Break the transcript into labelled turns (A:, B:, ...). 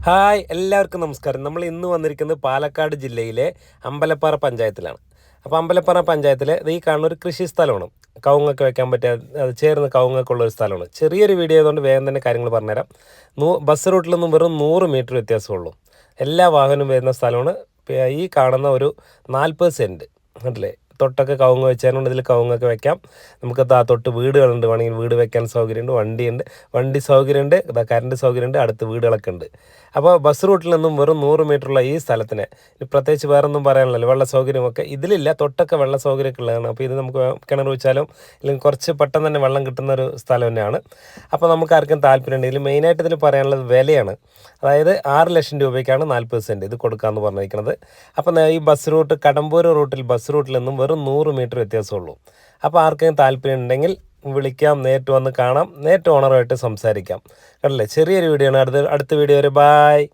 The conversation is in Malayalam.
A: ഹായ് എല്ലാവർക്കും നമസ്കാരം. നമ്മൾ ഇന്ന് വന്നിരിക്കുന്നത് പാലക്കാട് ജില്ലയിലെ അമ്പലപ്പാറ പഞ്ചായത്തിലാണ്. അപ്പോൾ അമ്പലപ്പാറ പഞ്ചായത്തിൽ ഈ കാണുന്ന ഒരു കൃഷി സ്ഥലമാണ്. കവുങ്ങൊക്കെ വെക്കാൻ പറ്റിയ അത് ചേർന്ന് കവുങ്ങൊക്കെ ഉള്ള ഒരു സ്ഥലമാണ്. ചെറിയൊരു വീഡിയോ ആയതുകൊണ്ട് വേഗം തന്നെ കാര്യങ്ങൾ പറഞ്ഞുതരാം. ബസ് റൂട്ടിൽ നിന്നും വെറും 100 മീറ്റർ വ്യത്യാസമുള്ളൂ. എല്ലാ വാഹനവും വരുന്ന സ്ഥലമാണ്. ഈ കാണുന്ന ഒരു 40 സെൻറ്റ് കണ്ടില്ലേ, തൊട്ടൊക്കെ കവുങ്ങ് വെച്ചാലുണ്ട്. ഇതിൽ കവുങ്ങൊക്കെ വെക്കാം. നമുക്ക് തൊട്ട് വീടുകളുണ്ട്, വേണമെങ്കിൽ വീട് വെക്കാൻ സൗകര്യമുണ്ട്, വണ്ടി സൗകര്യമുണ്ട്, കറണ്ട് സൗകര്യമുണ്ട്, അടുത്ത് വീടുകളൊക്കെ ഉണ്ട്. അപ്പോൾ ബസ് റൂട്ടിൽ നിന്നും വെറും 100 മീറ്ററുള്ള ഈ സ്ഥലത്തിന് പ്രത്യേകിച്ച് വേറെ ഒന്നും പറയാനുള്ളല്ലോ. വെള്ള സൗകര്യമൊക്കെ ഇതിലില്ല, തൊട്ടൊക്കെ വെള്ള സൗകര്യമൊക്കെ ഉള്ളതാണ്. അപ്പോൾ ഇത് നമുക്ക് കിണർ വെച്ചാലും ഇല്ലെങ്കിൽ കുറച്ച് പെട്ടെന്ന് തന്നെ വെള്ളം കിട്ടുന്ന ഒരു സ്ഥലം തന്നെയാണ്. അപ്പോൾ നമുക്ക് ആർക്കും താല്പര്യമുണ്ടെങ്കിൽ മെയിനായിട്ട് ഇതിൽ പറയാനുള്ളത് വിലയാണ്. അതായത് 6 ലക്ഷം രൂപയ്ക്കാണ് 40 സെൻറ്റ് ഇത് കൊടുക്കാമെന്ന് പറഞ്ഞിരിക്കുന്നത്. അപ്പോൾ ഈ ബസ് റൂട്ട് കടമ്പൂർ ബസ് റൂട്ടിൽ നിന്നും വെറും 100 മീറ്റർ വ്യത്യാസമുള്ളൂ. അപ്പോൾ ആർക്കെങ്കിലും താല്പര്യം ഉണ്ടെങ്കിൽ വിളിക്കാം, നേരിട്ട് വന്ന് കാണാം, നേരിട്ട് ഓണറുമായിട്ട് സംസാരിക്കാം. കണ്ടില്ലേ, ചെറിയൊരു വീഡിയോ ആണ്. അടുത്ത വീഡിയോ വരെ ബായ്.